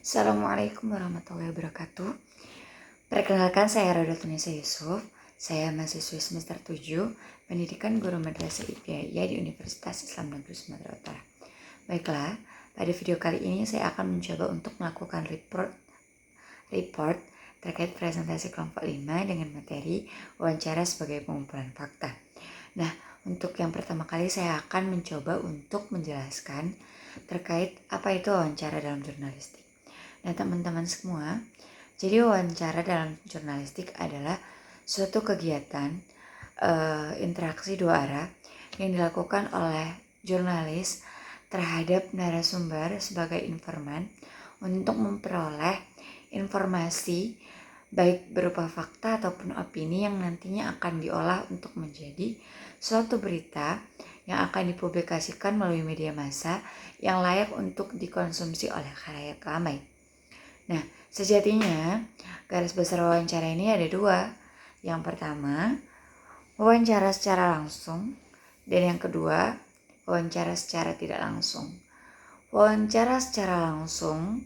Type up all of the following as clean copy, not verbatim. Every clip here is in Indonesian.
Assalamualaikum warahmatullahi wabarakatuh. Perkenalkan, saya Rodatunisa Yusuf. Saya mahasiswi semester 7 Pendidikan Guru Madrasah Ibtidaiyah di Universitas Islam Negeri Sumatera Utara. Baiklah, pada video kali ini saya akan mencoba untuk melakukan report terkait presentasi kelompok 5 dengan materi wawancara sebagai pengumpulan fakta. Nah, untuk yang pertama kali saya akan mencoba untuk menjelaskan terkait apa itu wawancara dalam jurnalistik. Nah, teman-teman semua, jadi wawancara dalam jurnalistik adalah suatu kegiatan interaksi dua arah yang dilakukan oleh jurnalis terhadap narasumber sebagai informan untuk memperoleh informasi baik berupa fakta ataupun opini yang nantinya akan diolah untuk menjadi suatu berita yang akan dipublikasikan melalui media massa yang layak untuk dikonsumsi oleh khalayak ramai. Nah, sejatinya garis besar wawancara ini ada dua. Yang pertama, wawancara secara langsung, dan yang kedua, wawancara secara tidak langsung. Wawancara secara langsung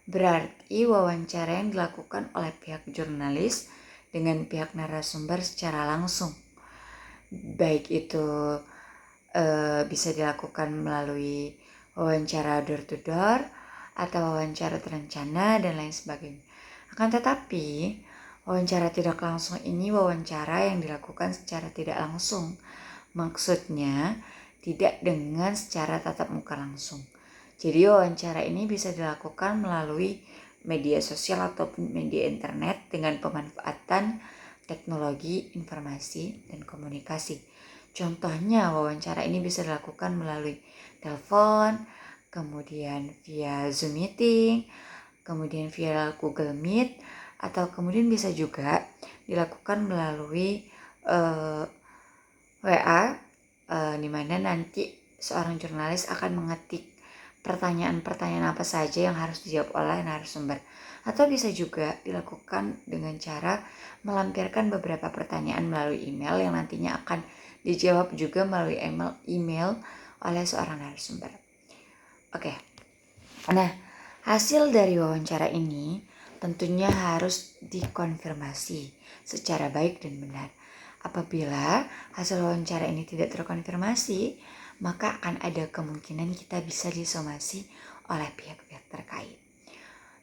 berarti wawancara yang dilakukan oleh pihak jurnalis dengan pihak narasumber secara langsung. Baik itu bisa dilakukan melalui wawancara door to door atau wawancara terencana dan lain sebagainya. Akan tetapi, wawancara tidak langsung ini wawancara yang dilakukan secara tidak langsung. Maksudnya, tidak dengan secara tatap muka langsung. Jadi wawancara ini bisa dilakukan melalui media sosial ataupun media internet dengan pemanfaatan teknologi informasi dan komunikasi. Contohnya, wawancara ini bisa dilakukan melalui telepon, kemudian via Zoom meeting, kemudian via Google Meet, atau kemudian bisa juga dilakukan melalui WA, di mana nanti seorang jurnalis akan mengetik pertanyaan-pertanyaan apa saja yang harus dijawab oleh narasumber. Atau bisa juga dilakukan dengan cara melampirkan beberapa pertanyaan melalui email yang nantinya akan dijawab juga melalui email oleh seorang narasumber. Oke. Nah, hasil dari wawancara ini tentunya harus dikonfirmasi secara baik dan benar. Apabila hasil wawancara ini tidak terkonfirmasi, maka akan ada kemungkinan kita bisa disomasi oleh pihak-pihak terkait.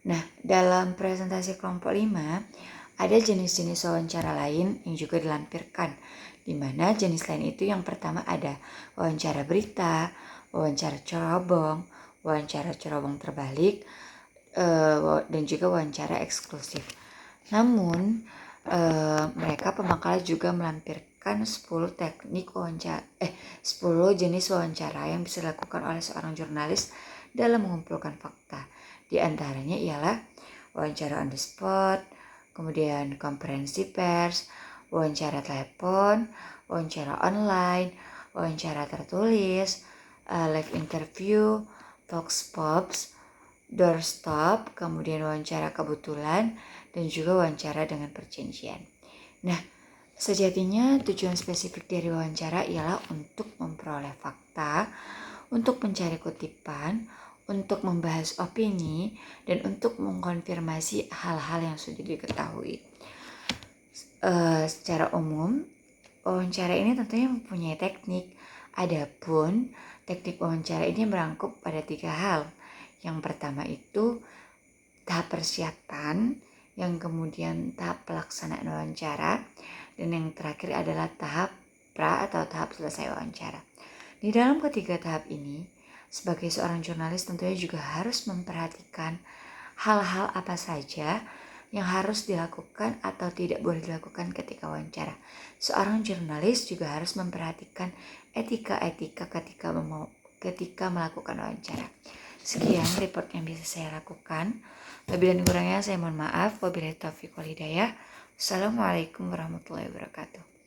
Nah, dalam presentasi kelompok 5, ada jenis-jenis wawancara lain yang juga dilampirkan, di mana jenis lain itu yang pertama ada wawancara berita, wawancara cerobong, wawancara cerobong terbalik, dan juga wawancara eksklusif. Namun, mereka pemakalah juga melampirkan 10 jenis wawancara yang bisa dilakukan oleh seorang jurnalis dalam mengumpulkan fakta. Di antaranya ialah wawancara on the spot, kemudian konferensi pers, wawancara telepon, wawancara online, wawancara tertulis, live interview, talks pops, doorstop, kemudian wawancara kebetulan, dan juga wawancara dengan perjanjian. Nah, sejatinya tujuan spesifik dari wawancara ialah untuk memperoleh fakta, untuk mencari kutipan, untuk membahas opini, dan untuk mengkonfirmasi hal-hal yang sudah diketahui. Secara umum, wawancara ini tentunya mempunyai teknik. Adapun teknik wawancara ini merangkup pada 3 hal. Yang pertama itu tahap persiapan, yang kemudian tahap pelaksanaan wawancara, dan yang terakhir adalah tahap pra atau tahap selesai wawancara. Di dalam ketiga tahap ini, sebagai seorang jurnalis tentunya juga harus memperhatikan hal-hal apa saja yang harus dilakukan atau tidak boleh dilakukan ketika wawancara. Seorang jurnalis juga harus memperhatikan etika-etika ketika melakukan wawancara. Sekian report yang bisa saya lakukan. Lebih dan kurangnya saya mohon maaf. Wabillahi taufiq wal hidayah. Assalamualaikum warahmatullahi wabarakatuh.